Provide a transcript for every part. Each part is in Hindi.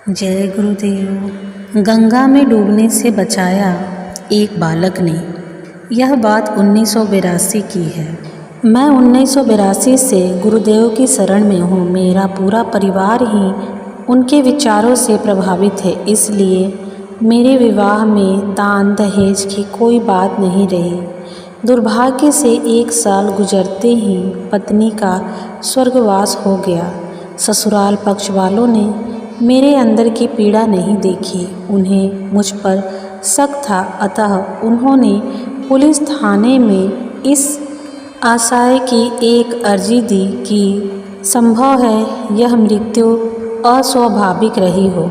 जय गुरुदेव। गंगा में डूबने से बचाया एक बालक ने। यह बात 1982 की है। मैं 1982 से गुरुदेव की शरण में हूँ। मेरा पूरा परिवार ही उनके विचारों से प्रभावित है, इसलिए मेरे विवाह में दान दहेज की कोई बात नहीं रही। दुर्भाग्य से 1 साल गुजरते ही पत्नी का स्वर्गवास हो गया। ससुराल पक्ष वालों ने मेरे अंदर की पीड़ा नहीं देखी। उन्हें मुझ पर शक था, अतः उन्होंने पुलिस थाने में इस आशय की एक अर्जी दी कि संभव है यह मृत्यु अस्वाभाविक रही हो।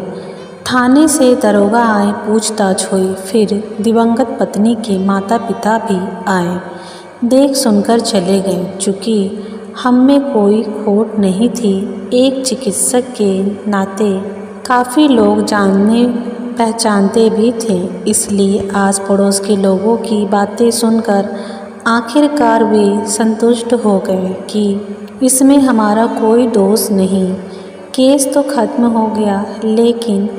थाने से दरोगा आए, पूछताछ हुई, फिर दिवंगत पत्नी के माता पिता भी आए, देख सुनकर चले गए। चूँकि हम में कोई खोट नहीं थी, एक चिकित्सक के नाते काफ़ी लोग जानने पहचानते भी थे, इसलिए आस पड़ोस के लोगों की बातें सुनकर आखिरकार वे संतुष्ट हो गए कि इसमें हमारा कोई दोष नहीं। केस तो खत्म हो गया, लेकिन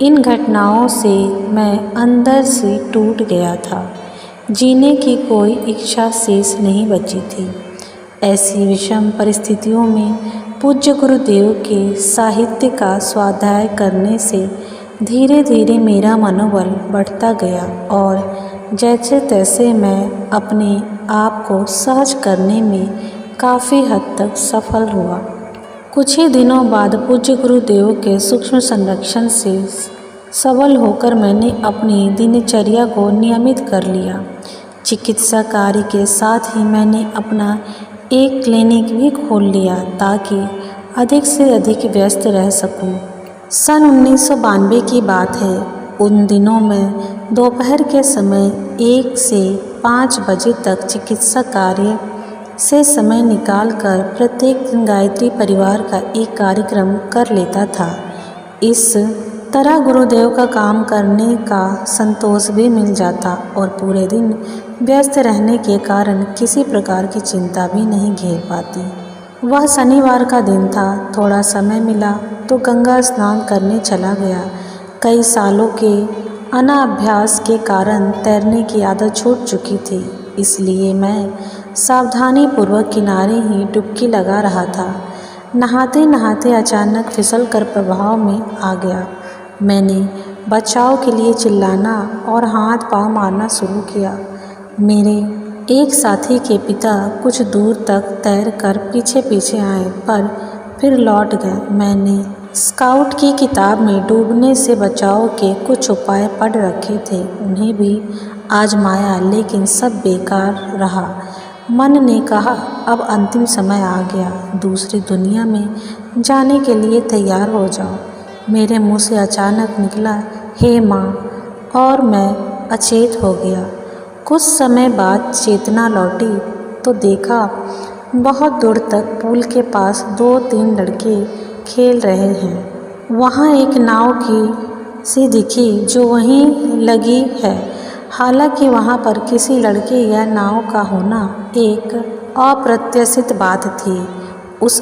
इन घटनाओं से मैं अंदर से टूट गया था। जीने की कोई इच्छा शेष नहीं बची थी। ऐसी विषम परिस्थितियों में पूज्य गुरुदेव के साहित्य का स्वाध्याय करने से धीरे धीरे मेरा मनोबल बढ़ता गया और जैसे तैसे मैं अपने आप को सहज करने में काफ़ी हद तक सफल हुआ। कुछ ही दिनों बाद पूज्य गुरुदेव के सूक्ष्म संरक्षण से सबल होकर मैंने अपनी दिनचर्या को नियमित कर लिया। चिकित्सा कार्य के साथ ही मैंने अपना एक क्लिनिक भी खोल लिया ताकि अधिक से अधिक व्यस्त रह सकूं। सन 1992 की बात है। उन दिनों मैं दोपहर के समय 1 से 5 बजे तक चिकित्सा कार्य से समय निकालकर प्रत्येक दिन गायत्री परिवार का एक कार्यक्रम कर लेता था। इस तरह गुरुदेव का काम करने का संतोष भी मिल जाता और पूरे दिन व्यस्त रहने के कारण किसी प्रकार की चिंता भी नहीं घेर पाती। वह शनिवार का दिन था। थोड़ा समय मिला तो गंगा स्नान करने चला गया। कई सालों के अनाभ्यास के कारण तैरने की आदत छूट चुकी थी, इसलिए मैं सावधानीपूर्वक किनारे ही डुबकी लगा रहा था। नहाते नहाते अचानक फिसल कर प्रभाव में आ गया। मैंने बचाव के लिए चिल्लाना और हाथ पांव मारना शुरू किया। मेरे एक साथी के पिता कुछ दूर तक तैरकर पीछे पीछे आए, पर फिर लौट गए। मैंने स्काउट की किताब में डूबने से बचाव के कुछ उपाय पढ़ रखे थे, उन्हें भी आजमाया, लेकिन सब बेकार रहा। मन ने कहा, अब अंतिम समय आ गया, दूसरी दुनिया में जाने के लिए तैयार हो जाओ। मेरे मुंह से अचानक निकला, हे माँ, और मैं अचेत हो गया। कुछ समय बाद चेतना लौटी तो देखा बहुत दूर तक पुल के पास 2-3 लड़के खेल रहे हैं। वहाँ एक नाव की सी दिखी जो वहीं लगी है। हालांकि वहाँ पर किसी लड़के या नाव का होना एक अप्रत्याशित बात थी। उस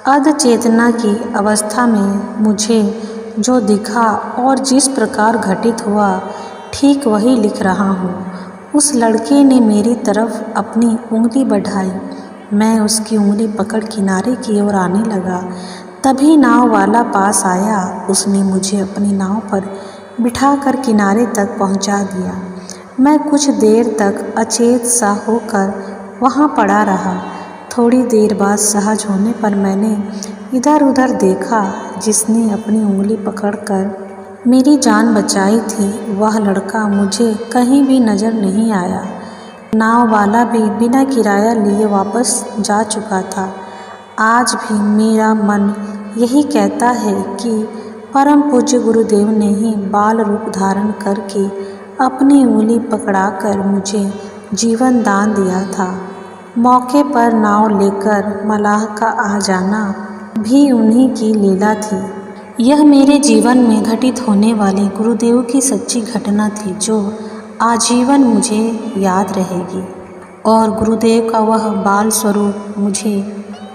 अधचेतना की अवस्था में मुझे जो दिखा और जिस प्रकार घटित हुआ, ठीक वही लिख रहा हूँ। उस लड़के ने मेरी तरफ अपनी उंगली बढ़ाई। मैं उसकी उंगली पकड़ किनारे की ओर आने लगा। तभी नाव वाला पास आया। उसने मुझे अपनी नाव पर बिठाकर किनारे तक पहुँचा दिया। मैं कुछ देर तक अचेत सा होकर वहाँ पड़ा रहा। थोड़ी देर बाद सहज होने पर मैंने इधर उधर देखा। जिसने अपनी उंगली पकड़कर मेरी जान बचाई थी, वह लड़का मुझे कहीं भी नज़र नहीं आया। नाव वाला भी बिना किराया लिए वापस जा चुका था। आज भी मेरा मन यही कहता है कि परम पूज्य गुरुदेव ने ही बाल रूप धारण करके अपनी उंगली पकड़ाकर मुझे जीवन दान दिया था। मौके पर नाव लेकर मलाह का आ जाना भी उन्हीं की लीला थी। यह मेरे जीवन में घटित होने वाली गुरुदेव की सच्ची घटना थी, जो आजीवन मुझे याद रहेगी। और गुरुदेव का वह बाल स्वरूप मुझे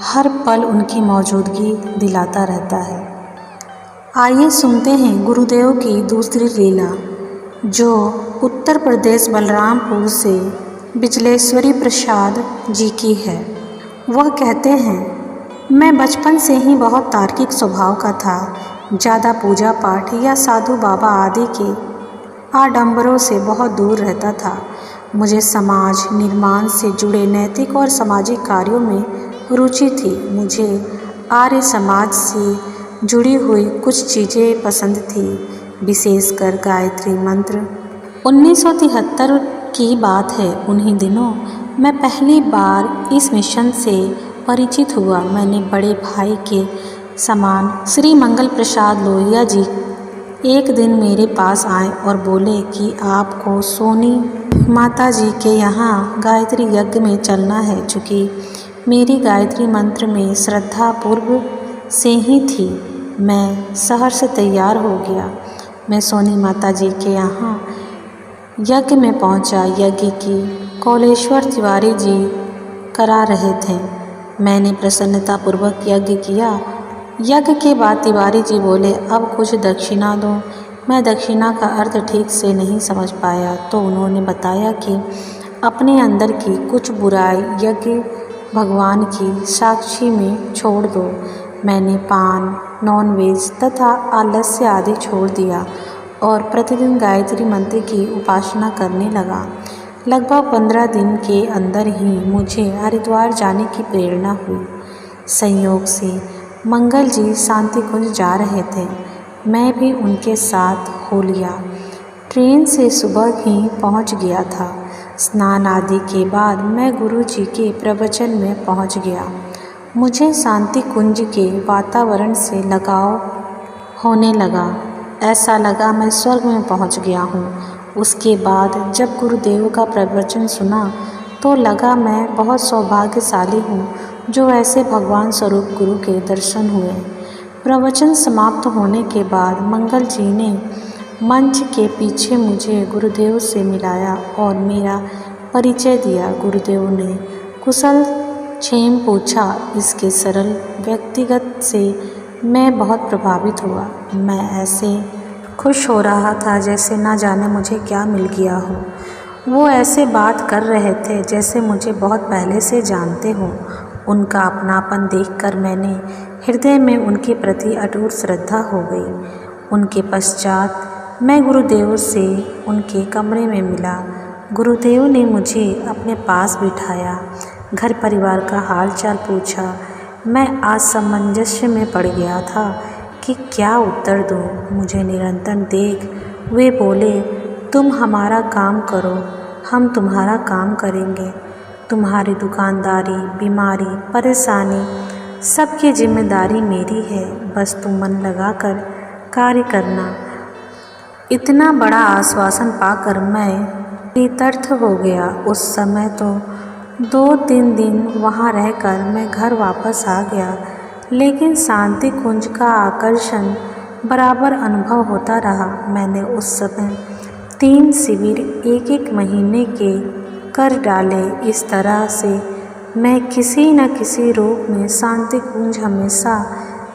हर पल उनकी मौजूदगी दिलाता रहता है। आइए सुनते हैं गुरुदेव की दूसरी लीला, जो उत्तर प्रदेश बलरामपुर से बिजलेश्वरी प्रसाद जी की है। वह कहते हैं, मैं बचपन से ही बहुत तार्किक स्वभाव का था। ज़्यादा पूजा पाठ या साधु बाबा आदि के आडंबरों से बहुत दूर रहता था। मुझे समाज निर्माण से जुड़े नैतिक और सामाजिक कार्यों में रुचि थी। मुझे आर्य समाज से जुड़ी हुई कुछ चीज़ें पसंद थी, विशेषकर गायत्री मंत्र। 1973 की बात है। उन्हीं दिनों मैं पहली बार इस मिशन से परिचित हुआ। मैंने बड़े भाई के समान श्री मंगल प्रसाद लोहिया जी एक दिन मेरे पास आए और बोले कि आपको सोनी माता जी के यहाँ गायत्री यज्ञ में चलना है। चूँकि मेरी गायत्री मंत्र में श्रद्धा पूर्व से ही थी, मैं सहर्ष तैयार हो गया। मैं सोनी माता जी के यहाँ यज्ञ में पहुँचा। यज्ञ की कौलेश्वर तिवारी जी करा रहे थे। मैंने प्रसन्नतापूर्वक यज्ञ किया। यज्ञ के बाद तिवारी जी बोले, अब कुछ दक्षिणा दो। मैं दक्षिणा का अर्थ ठीक से नहीं समझ पाया, तो उन्होंने बताया कि अपने अंदर की कुछ बुराई यज्ञ भगवान की साक्षी में छोड़ दो। मैंने पान, नॉनवेज तथा आलस्य आदि छोड़ दिया और प्रतिदिन गायत्री मंत्र की उपासना करने लगा। लगभग 15 दिन के अंदर ही मुझे हरिद्वार जाने की प्रेरणा हुई। संयोग से मंगल जी शांति कुंज जा रहे थे। मैं भी उनके साथ हो लिया। ट्रेन से सुबह ही पहुंच गया था। स्नान आदि के बाद मैं गुरु जी के प्रवचन में पहुंच गया। मुझे शांति कुंज के वातावरण से लगाव होने लगा। ऐसा लगा मैं स्वर्ग में पहुंच गया हूं। उसके बाद जब गुरुदेव का प्रवचन सुना तो लगा मैं बहुत सौभाग्यशाली हूँ जो ऐसे भगवान स्वरूप गुरु के दर्शन हुए। प्रवचन समाप्त होने के बाद मंगल जी ने मंच के पीछे मुझे गुरुदेव से मिलाया और मेरा परिचय दिया। गुरुदेव ने कुशल क्षेम पूछा। इसके सरल व्यक्तिगत से मैं बहुत प्रभावित हुआ। मैं ऐसे खुश हो रहा था जैसे ना जाने मुझे क्या मिल गया हो। वो ऐसे बात कर रहे थे जैसे मुझे बहुत पहले से जानते हों। उनका अपनापन देखकर मैंने हृदय में उनके प्रति अटूट श्रद्धा हो गई। उनके पश्चात मैं गुरुदेव से उनके कमरे में मिला। गुरुदेव ने मुझे अपने पास बिठाया, घर परिवार का हाल चाल पूछा। मैं असमंजस में पड़ गया था कि क्या उत्तर दूँ। मुझे निरंतर देख वे बोले, तुम हमारा काम करो, हम तुम्हारा काम करेंगे। तुम्हारी दुकानदारी, बीमारी, परेशानी सबकी जिम्मेदारी मेरी है। बस तुम मन लगाकर कार्य करना। इतना बड़ा आश्वासन पाकर मैं कृतार्थ हो गया। उस समय तो 2-3 दिन वहाँ रहकर मैं घर वापस आ गया, लेकिन शांति कुंज का आकर्षण बराबर अनुभव होता रहा। मैंने उस समय 3 शिविर 1-1 महीने के कर डाले। इस तरह से मैं किसी न किसी रूप में शांति कुंज हमेशा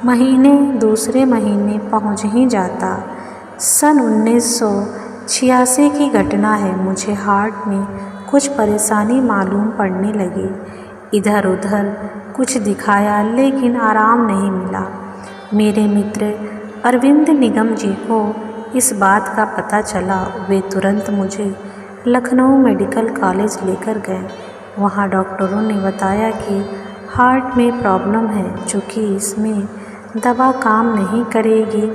महीने दूसरे महीने पहुंच ही जाता। सन 1986 की घटना है। मुझे हार्ट में कुछ परेशानी मालूम पड़ने लगी। इधर उधर कुछ दिखाया लेकिन आराम नहीं मिला। मेरे मित्र अरविंद निगम जी को इस बात का पता चला। वे तुरंत मुझे लखनऊ मेडिकल कॉलेज लेकर गए। वहाँ डॉक्टरों ने बताया कि हार्ट में प्रॉब्लम है, चूँकि इसमें दवा काम नहीं करेगी,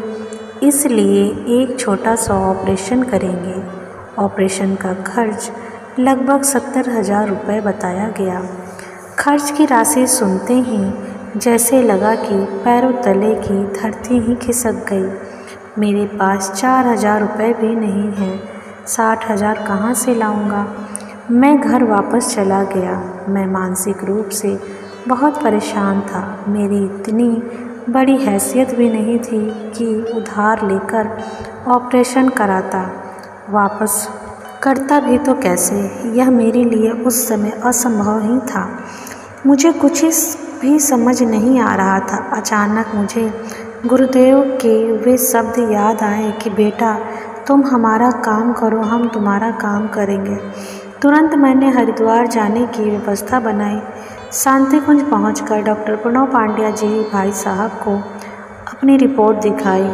इसलिए एक छोटा सा ऑपरेशन करेंगे। ऑपरेशन का खर्च लगभग 70,000 रुपये बताया गया। खर्च की राशि सुनते ही जैसे लगा कि पैरों तले की धरती ही खिसक गई। मेरे पास 4,000 रुपये भी नहीं हैं। 60,000 कहाँ से लाऊंगा? मैं घर वापस चला गया। मैं मानसिक रूप से बहुत परेशान था। मेरी इतनी बड़ी हैसियत भी नहीं थी कि उधार लेकर ऑपरेशन कराता। वापस करता भी तो कैसे, यह मेरे लिए उस समय असंभव ही था। मुझे कुछ भी समझ नहीं आ रहा था। अचानक मुझे गुरुदेव के वे शब्द याद आए कि बेटा तुम हमारा काम करो, हम तुम्हारा काम करेंगे। तुरंत मैंने हरिद्वार जाने की व्यवस्था बनाई। शांति कुंज पहुंचकर डॉक्टर प्रणव पांड्या जी भाई साहब को अपनी रिपोर्ट दिखाई,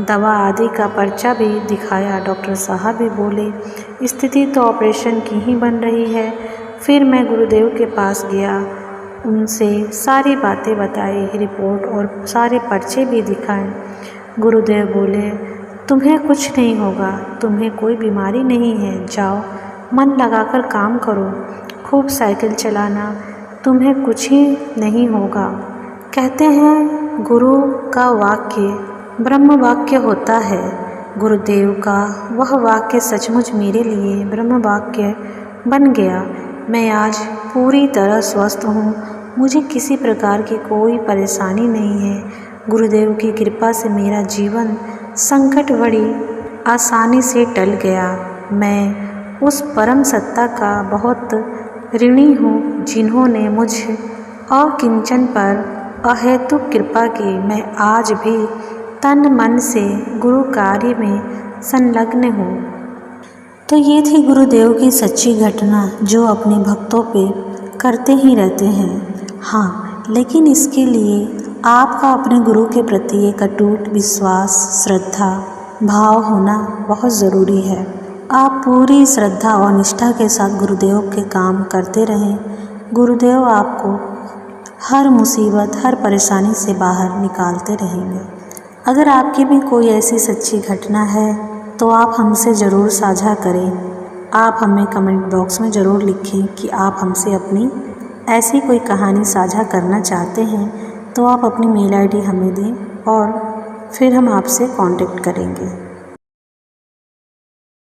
दवा आदि का पर्चा भी दिखाया। डॉक्टर साहब भी बोले स्थिति तो ऑपरेशन की ही बन रही है। फिर मैं गुरुदेव के पास गया, उनसे सारी बातें बताई, रिपोर्ट और सारे पर्चे भी दिखाए। गुरुदेव बोले तुम्हें कुछ नहीं होगा, तुम्हें कोई बीमारी नहीं है, जाओ मन लगाकर काम करो, खूब साइकिल चलाना, तुम्हें कुछ ही नहीं होगा। कहते हैं गुरु का वाक्य ब्रह्म वाक्य होता है। गुरुदेव का वह वाक्य सचमुच मेरे लिए ब्रह्म वाक्य बन गया। मैं आज पूरी तरह स्वस्थ हूँ, मुझे किसी प्रकार की कोई परेशानी नहीं है। गुरुदेव की कृपा से मेरा जीवन संकट बड़ी आसानी से टल गया। मैं उस परम सत्ता का बहुत ऋणी हूँ जिन्होंने मुझ अकिंचन पर अहेतुक कृपा की। मैं आज भी तन मन से गुरु कार्य में संलग्न हूँ। तो ये थी गुरुदेव की सच्ची घटना जो अपने भक्तों पे करते ही रहते हैं। हाँ, लेकिन इसके लिए आपका अपने गुरु के प्रति एक अटूट विश्वास, श्रद्धा, भाव होना बहुत ज़रूरी है। आप पूरी श्रद्धा और निष्ठा के साथ गुरुदेव के काम करते रहें। गुरुदेव आपको हर मुसीबत, हर परेशानी से बाहर निकालते रहेंगे। अगर आपकी भी कोई ऐसी सच्ची घटना है तो आप हमसे ज़रूर साझा करें। आप हमें कमेंट बॉक्स में ज़रूर लिखें कि आप हमसे अपनी ऐसी कोई कहानी साझा करना चाहते हैं, तो आप अपनी मेल आईडी हमें दें और फिर हम आपसे कांटेक्ट करेंगे।